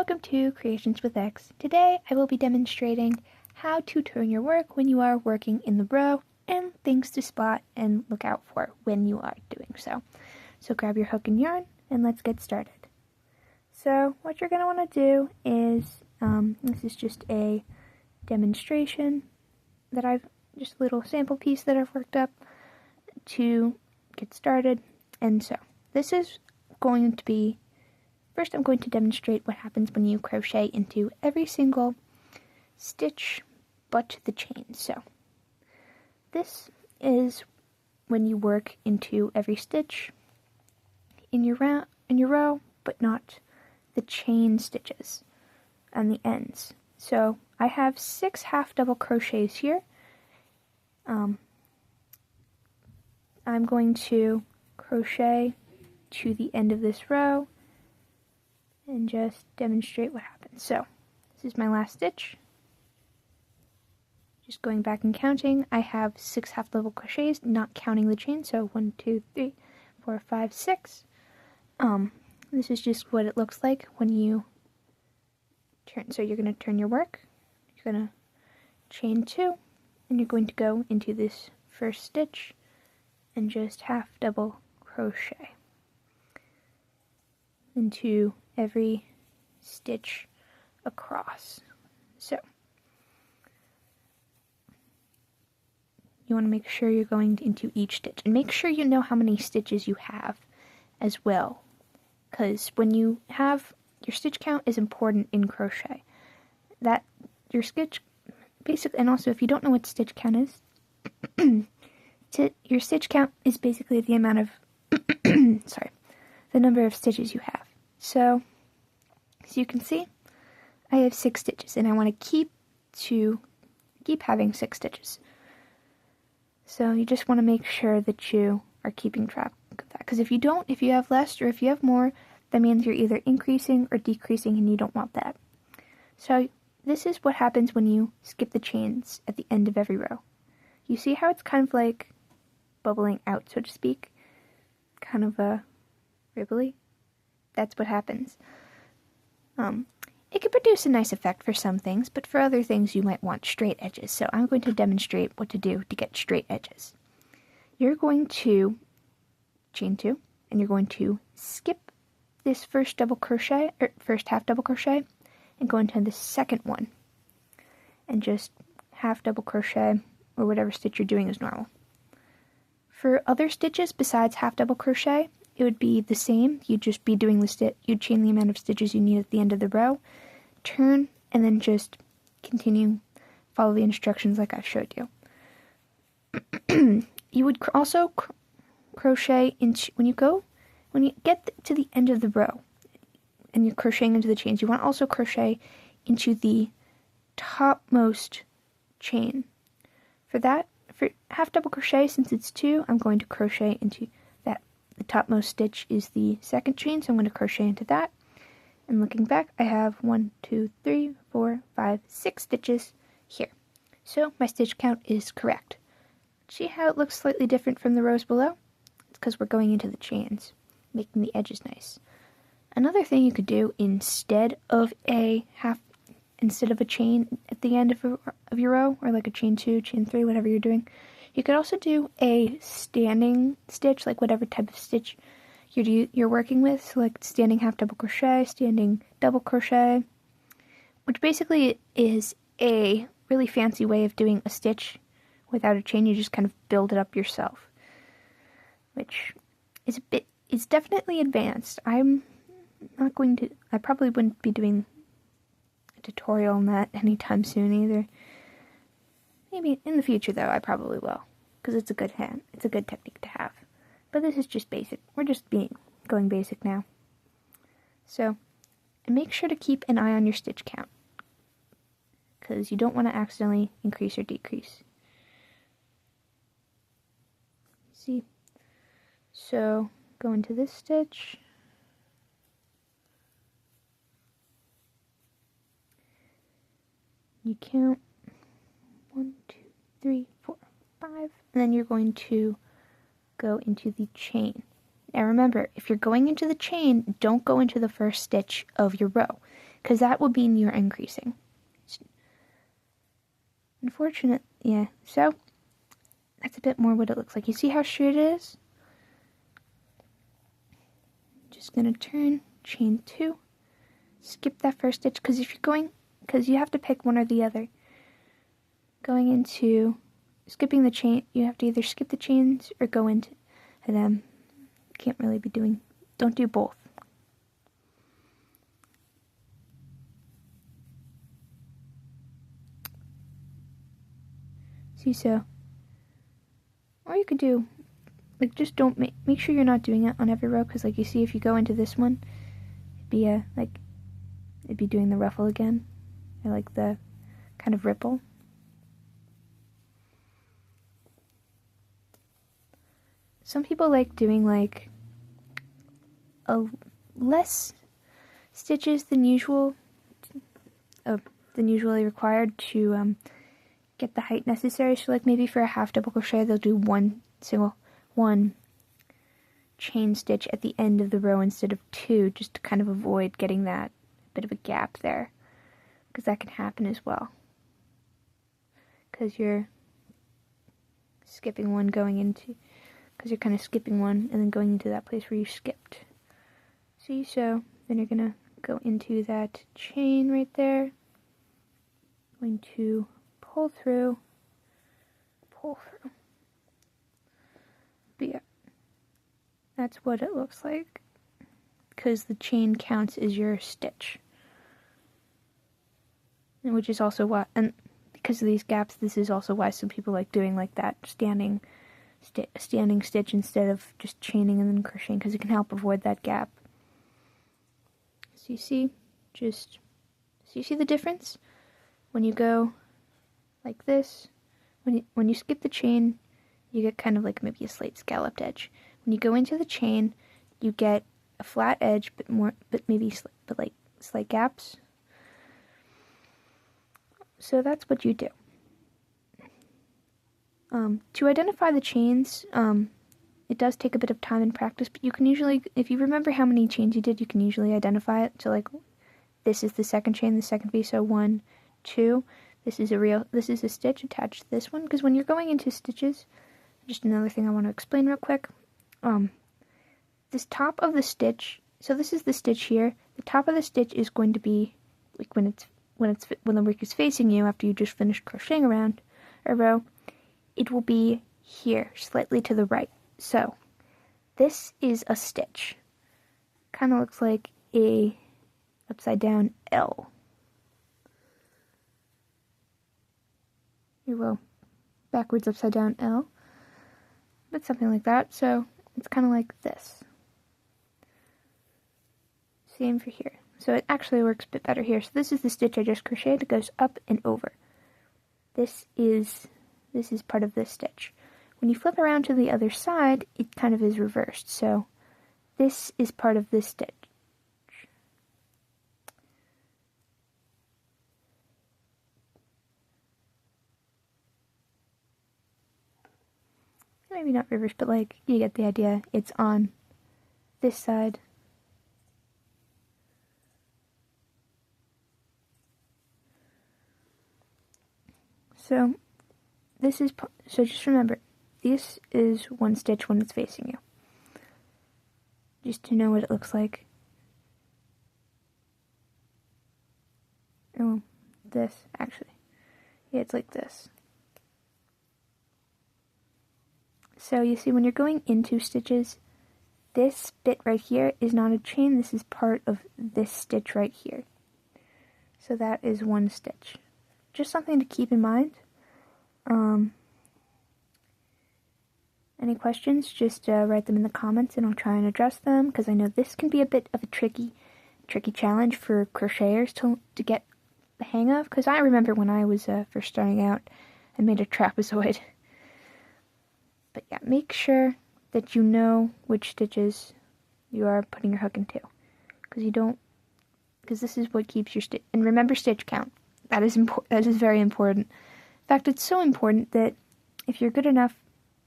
Welcome to Creations with X. Today I will be demonstrating how to turn your work when you are working in the row and things to spot and look out for when you are doing so. So grab your hook and yarn and let's get started. So what you're going to want to do is, this is just a demonstration that just a little sample piece that I've worked up to get started. And so this is going to be, first I'm going to demonstrate what happens when you crochet into every single stitch but the chain. So this is when you work into every stitch in your row, but not the chain stitches on the ends. So I have 6 half double crochets here. I'm going to crochet to the end of this row and just demonstrate what happens. So this is my last stitch. Just going back and counting, I have 6 half double crochets, not counting the chain. So 1, 2, 3, 4, 5, 6. This is just what it looks like when you turn. So you're going to turn your work. You're going to chain 2, and you're going to go into this first stitch and just half double crochet into every stitch across. So you want to make sure you're going into each stitch, and make sure you know how many stitches you have as well, because when you have your stitch count is important in crochet. That your stitch basically, and also if you don't know what stitch count is, your stitch count is basically the amount of the number of stitches you have. So as you can see, I have 6 stitches, and I want to keep having 6 stitches. So you just want to make sure that you are keeping track of that, because if you don't, if you have less or if you have more, that means you're either increasing or decreasing, and you don't want that. So this is what happens when you skip the chains at the end of every row. You see how it's kind of like bubbling out, so to speak, kind of a ribbly. That's what happens. It can produce a nice effect for some things, but for other things you might want straight edges. So I'm going to demonstrate what to do to get straight edges. You're going to chain 2, and you're going to skip this first double crochet, or first half double crochet, and go into the second one, and just half double crochet, or whatever stitch you're doing is normal. For other stitches besides half double crochet, it would be the same. You'd just be doing you'd chain the amount of stitches you need at the end of the row, turn, and then just continue, follow the instructions like I showed you. You would also crochet into, when you get to the end of the row, and you're crocheting into the chains, you want to also crochet into the topmost chain. For that, for half double crochet, since it's 2, I'm going to crochet into that. The topmost stitch is the second chain, so I'm going to crochet into that. And looking back, I have 1, 2, 3, 4, 5, 6 stitches here. So my stitch count is correct. See how it looks slightly different from the rows below? It's because we're going into the chains, making the edges nice. Another thing you could do instead of a chain at the end of your row, or like a chain 2, chain 3, whatever you're doing, you could also do a standing stitch, like whatever type of stitch you're working with, so like standing half double crochet, standing double crochet, which basically is a really fancy way of doing a stitch without a chain. You just kind of build it up yourself, which is it's definitely advanced. I probably wouldn't be doing a tutorial on that anytime soon either. Maybe in the future though, I probably will, because it's a good technique to have. But this is just basic. We're just going basic now. So, and make sure to keep an eye on your stitch count, because you don't want to accidentally increase or decrease. See? So, go into this stitch. You count 1, 2, 3, 4, 5, and then you're going to go into the chain. Now remember, if you're going into the chain, don't go into the first stitch of your row, because that will mean you're increasing. Unfortunate, yeah. So that's a bit more what it looks like. You see how straight it is? Just gonna turn, chain 2, skip that first stitch, because if you're going, because you have to pick one or the other. Going into skipping the chain, you have to either skip the chains or go into them. Can't really be doing, don't do both. See, so, or you could do, like, just don't make sure you're not doing it on every row, because like you see, if you go into this one, it'd be doing the ruffle again, or like the kind of ripple. Some people like doing like a less stitches than usual, than usually required to get the height necessary. So like maybe for a half double crochet, they'll do one chain stitch at the end of the row instead of 2, just to kind of avoid getting that bit of a gap there, because that can happen as well, because you're skipping one going into, because you're kind of skipping one and then going into that place where you skipped. See, so then you're gonna go into that chain right there, going to pull through, but yeah, that's what it looks like, because the chain counts as your stitch, and which is also why, and because of these gaps, this is also why some people like doing like that standing stitch instead of just chaining and then crocheting, because it can help avoid that gap. So you see, the difference? When you go like this, when you skip the chain, you get kind of like maybe a slight scalloped edge. When you go into the chain, you get a flat edge, but like slight gaps. So that's what you do. To identify the chains, it does take a bit of time and practice, but you can usually, if you remember how many chains you did, you can usually identify it. So like, this is the second chain, the second V, so 1, 2. This is a stitch attached to this one, because when you're going into stitches, just another thing I want to explain real quick. This top of the stitch, so this is the stitch here. The top of the stitch is going to be like when the work is facing you after you just finished crocheting around a row. It will be here, slightly to the right. So this is a stitch. Kind of looks like a upside down L. Well, backwards upside down L, but something like that. So it's kind of like this. Same for here. So it actually works a bit better here. So this is the stitch I just crocheted. It goes up and over. This is part of this stitch. When you flip around to the other side, it kind of is reversed. So this is part of this stitch. Maybe not reversed, but like, you get the idea. It's on this side. So just remember, this is one stitch when it's facing you. Just to know what it looks like. Oh, this, actually. Yeah, it's like this. So you see, when you're going into stitches, this bit right here is not a chain. This is part of this stitch right here. So that is one stitch. Just something to keep in mind. Any questions, just write them in the comments and I'll try and address them, because I know this can be a bit of a tricky challenge for crocheters to get the hang of, because I remember when I was first starting out, I made a trapezoid. But yeah, make sure that you know which stitches you are putting your hook into, because this is what keeps your stitch, and remember stitch count. That is very important. In fact, it's so important that if you're good enough,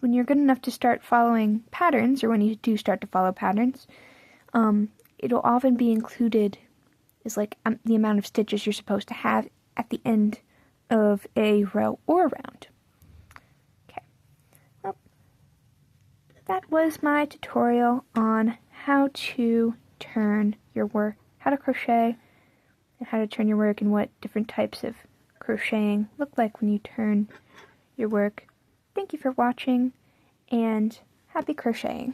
when you're good enough to start following patterns, or when you do start to follow patterns, it'll often be included is like the amount of stitches you're supposed to have at the end of a row or round. Okay, well, that was my tutorial on how to turn your work, how to crochet, and how to turn your work, and what different types of crocheting look like when you turn your work. Thank you for watching, and happy crocheting.